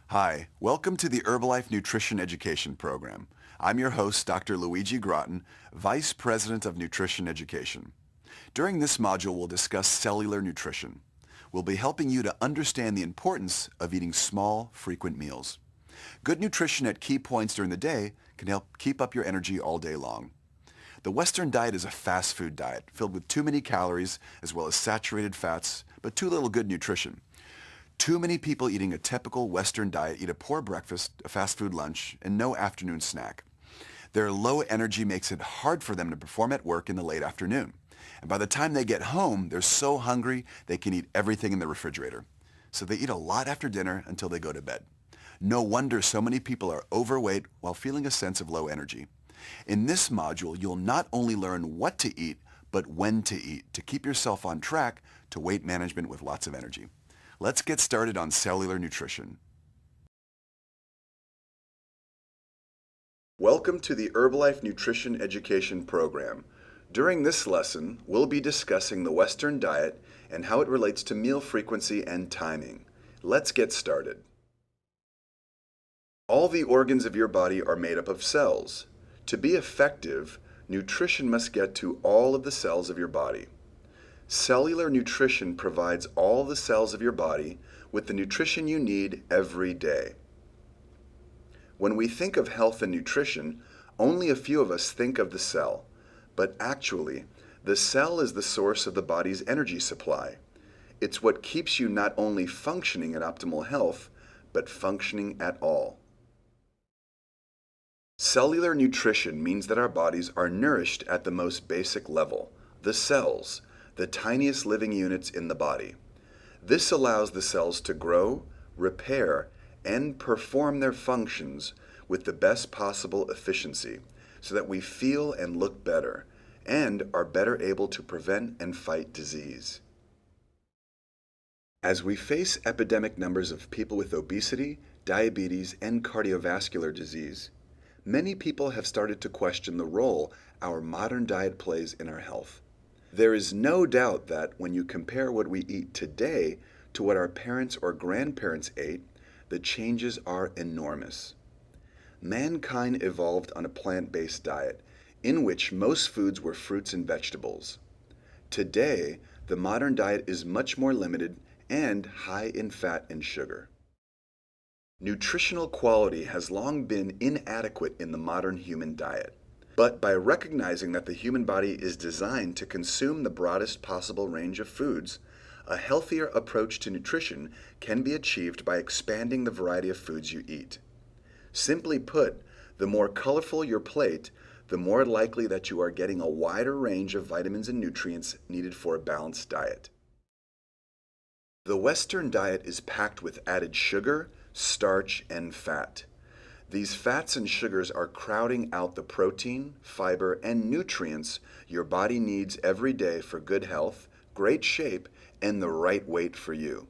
Hi, welcome to the Herbalife Nutrition Education Program. I'm your host, Dr. Luigi Groton, Vice President of Nutrition Education. During this module, we'll discuss cellular nutrition. We'll be helping you to understand the importance of eating small, frequent meals. Good nutrition at key points during the day can help keep up your energy all day long. The Western diet is a fast food diet filled with too many calories as well as saturated fats, but too little good nutrition. Too many people eating a typical Western diet eat a poor breakfast, a fast food lunch, and no afternoon snack. Their low energy makes it hard for them to perform at work in the late afternoon. And by the time they get home, they're so hungry they can eat everything in the refrigerator. So they eat a lot after dinner until they go to bed. No wonder so many people are overweight while feeling a sense of low energy. In this module, you'll not only learn what to eat, but when to eat to keep yourself on track to weight management with lots of energy. Let's get started on cellular nutrition. Welcome to the Herbalife Nutrition Education Program. During this lesson, we'll be discussing the Western diet and how it relates to meal frequency and timing. Let's get started. All the organs of your body are made up of cells. To be effective, nutrition must get to all of the cells of your body. Cellular nutrition provides all the cells of your body with the nutrition you need every day. When we think of health and nutrition, only a few of us think of the cell, but actually, the cell is the source of the body's energy supply. It's what keeps you not only functioning at optimal health, but functioning at all. Cellular nutrition means that our bodies are nourished at the most basic level, the cells, the tiniest living units in the body. This allows the cells to grow, repair, and perform their functions with the best possible efficiency so that we feel and look better and are better able to prevent and fight disease. As we face epidemic numbers of people with obesity, diabetes, and cardiovascular disease, many people have started to question the role our modern diet plays in our health. There is no doubt that when you compare what we eat today to what our parents or grandparents ate, the changes are enormous. Mankind evolved on a plant-based diet in which most foods were fruits and vegetables. Today, the modern diet is much more limited and high in fat and sugar. Nutritional quality has long been inadequate in the modern human diet. But by recognizing that the human body is designed to consume the broadest possible range of foods, a healthier approach to nutrition can be achieved by expanding the variety of foods you eat. Simply put, the more colorful your plate, the more likely that you are getting a wider range of vitamins and nutrients needed for a balanced diet. The Western diet is packed with added sugar, starch, and fat. These fats and sugars are crowding out the protein, fiber, and nutrients your body needs every day for good health, great shape, and the right weight for you.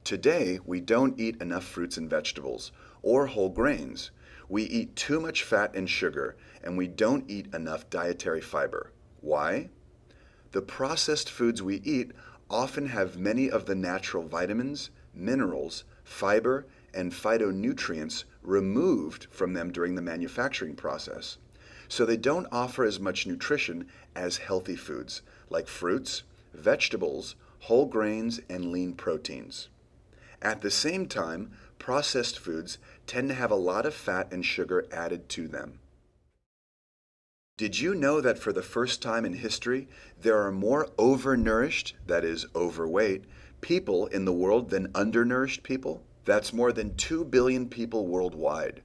Today, we don't eat enough fruits and vegetables or whole grains. We eat too much fat and sugar, and we don't eat enough dietary fiber. Why? The processed foods we eat often have many of the natural vitamins, minerals, fiber, and phytonutrients removed from them during the manufacturing process. So they don't offer as much nutrition as healthy foods like fruits, vegetables, whole grains, and lean proteins. At the same time, processed foods tend to have a lot of fat and sugar added to them. Did you know that for the first time in history, there are more overnourished, that is, overweight, people in the world than undernourished people? That's more than 2 billion people worldwide.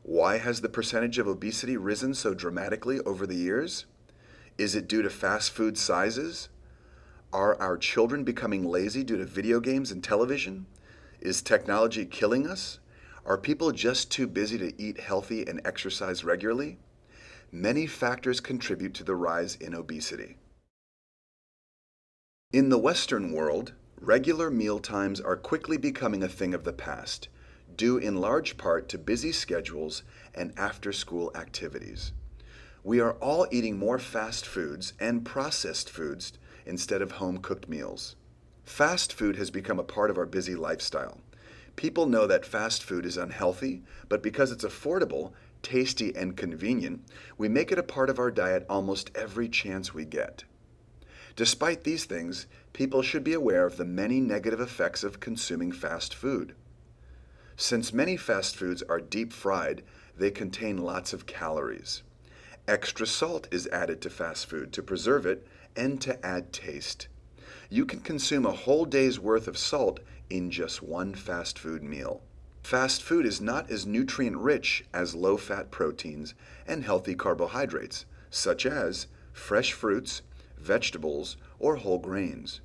Why has the percentage of obesity risen so dramatically over the years? Is it due to fast food sizes? Are our children becoming lazy due to video games and television? Is technology killing us? Are people just too busy to eat healthy and exercise regularly? Many factors contribute to the rise in obesity. In the Western world, regular meal times are quickly becoming a thing of the past, due in large part to busy schedules and after-school activities. We are all eating more fast foods and processed foods instead of home-cooked meals. Fast food has become a part of our busy lifestyle. People know that fast food is unhealthy, but because it's affordable, tasty, and convenient, we make it a part of our diet almost every chance we get. Despite these things, people should be aware of the many negative effects of consuming fast food. Since many fast foods are deep fried, they contain lots of calories. Extra salt is added to fast food to preserve it and to add taste. You can consume a whole day's worth of salt in just one fast food meal. Fast food is not as nutrient-rich as low-fat proteins and healthy carbohydrates, such as fresh fruits, vegetables, or whole grains.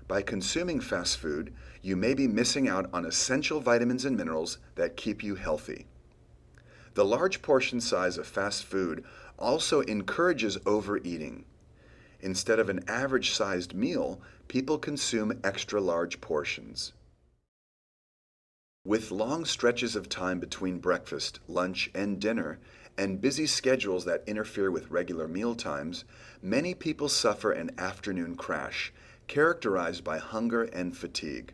By consuming fast food, you may be missing out on essential vitamins and minerals that keep you healthy. The large portion size of fast food also encourages overeating. Instead of an average-sized meal, people consume extra large portions. With long stretches of time between breakfast, lunch, and dinner, and busy schedules that interfere with regular meal times, many people suffer an afternoon crash, characterized by hunger and fatigue.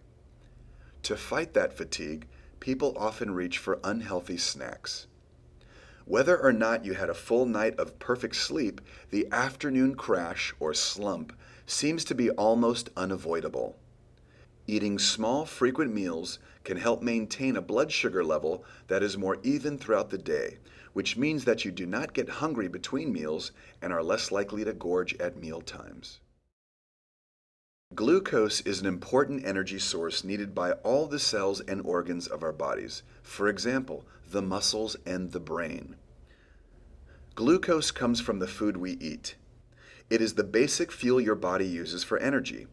To fight that fatigue, people often reach for unhealthy snacks. Whether or not you had a full night of perfect sleep, the afternoon crash or slump seems to be almost unavoidable. Eating small, frequent meals can help maintain a blood sugar level that is more even throughout the day, which means that you do not get hungry between meals and are less likely to gorge at meal times. Glucose is an important energy source needed by all the cells and organs of our bodies, for example, the muscles and the brain. Glucose comes from the food we eat. It is the basic fuel your body uses for energy.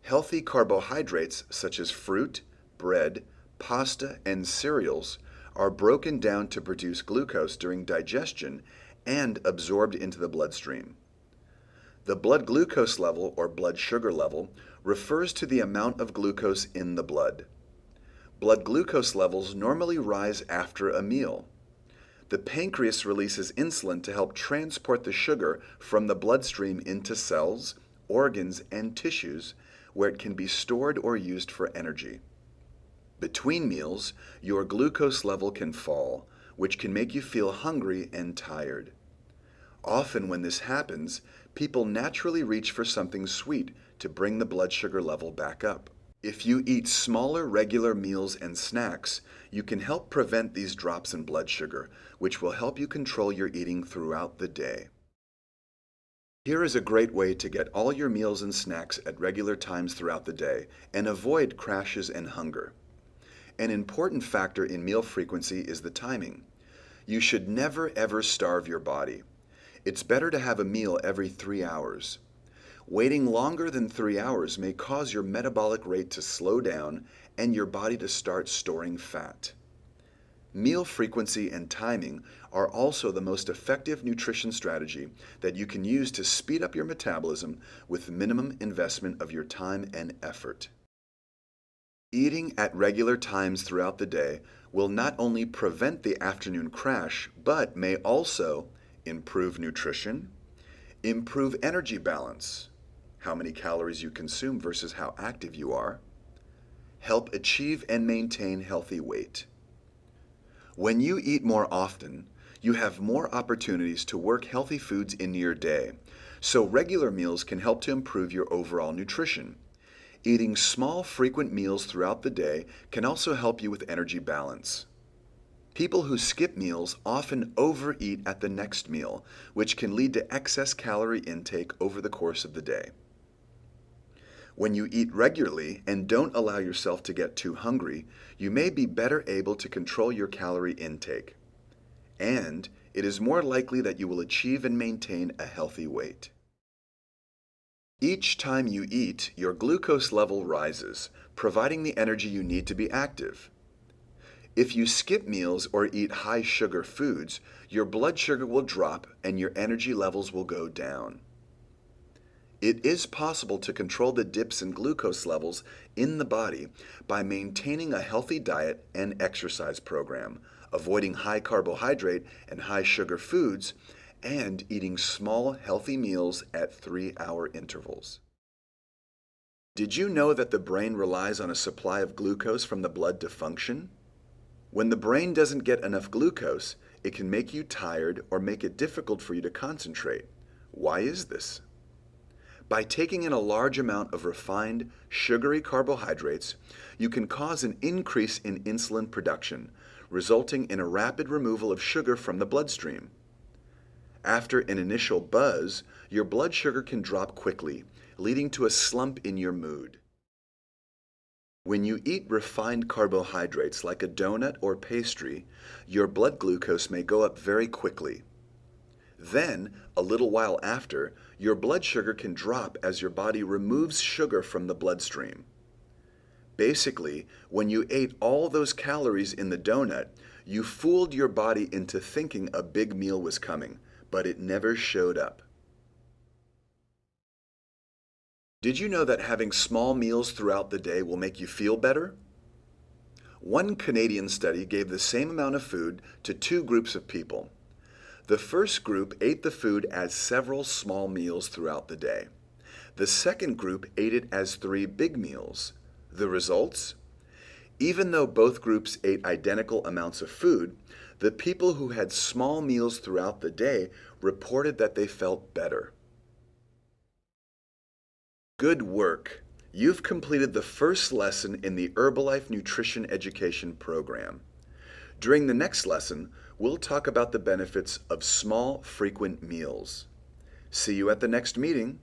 Healthy carbohydrates such as fruit, bread, pasta, and cereals are broken down to produce glucose during digestion and absorbed into the bloodstream. The blood glucose level, or blood sugar level, refers to the amount of glucose in the blood. Blood glucose levels normally rise after a meal. The pancreas releases insulin to help transport the sugar from the bloodstream into cells, organs, and tissues, where it can be stored or used for energy. Between meals, your glucose level can fall, which can make you feel hungry and tired. Often when this happens, people naturally reach for something sweet to bring the blood sugar level back up. If you eat smaller regular meals and snacks, you can help prevent these drops in blood sugar, which will help you control your eating throughout the day. Here is a great way to get all your meals and snacks at regular times throughout the day and avoid crashes and hunger. An important factor in meal frequency is the timing. You should never ever starve your body. It's better to have a meal every 3 hours. Waiting longer than 3 hours may cause your metabolic rate to slow down and your body to start storing fat. Meal frequency and timing are also the most effective nutrition strategy that you can use to speed up your metabolism with minimum investment of your time and effort. Eating at regular times throughout the day will not only prevent the afternoon crash, but may also improve nutrition, improve energy balance, how many calories you consume versus how active you are, help achieve and maintain healthy weight. When you eat more often, you have more opportunities to work healthy foods into your day, so regular meals can help to improve your overall nutrition. Eating small, frequent meals throughout the day can also help you with energy balance. People who skip meals often overeat at the next meal, which can lead to excess calorie intake over the course of the day. When you eat regularly and don't allow yourself to get too hungry, you may be better able to control your calorie intake. And it is more likely that you will achieve and maintain a healthy weight. Each time you eat, your glucose level rises, providing the energy you need to be active. If you skip meals or eat high sugar foods, your blood sugar will drop and your energy levels will go down. It is possible to control the dips in glucose levels in the body by maintaining a healthy diet and exercise program, avoiding high carbohydrate and high sugar foods, and eating small, healthy meals at 3-hour intervals. Did you know that the brain relies on a supply of glucose from the blood to function? When the brain doesn't get enough glucose, it can make you tired or make it difficult for you to concentrate. Why is this? By taking in a large amount of refined, sugary carbohydrates, you can cause an increase in insulin production, resulting in a rapid removal of sugar from the bloodstream. After an initial buzz, your blood sugar can drop quickly, leading to a slump in your mood. When you eat refined carbohydrates like a donut or pastry, your blood glucose may go up very quickly. Then, a little while after, your blood sugar can drop as your body removes sugar from the bloodstream. Basically, when you ate all those calories in the donut, you fooled your body into thinking a big meal was coming, but it never showed up. Did you know that having small meals throughout the day will make you feel better? One Canadian study gave the same amount of food to two groups of people. The first group ate the food as several small meals throughout the day. The second group ate it as 3 big meals. The results? Even though both groups ate identical amounts of food, the people who had small meals throughout the day reported that they felt better. Good work! You've completed the first lesson in the Herbalife Nutrition Education program. During the next lesson, we'll talk about the benefits of small, frequent meals. See you at the next meeting.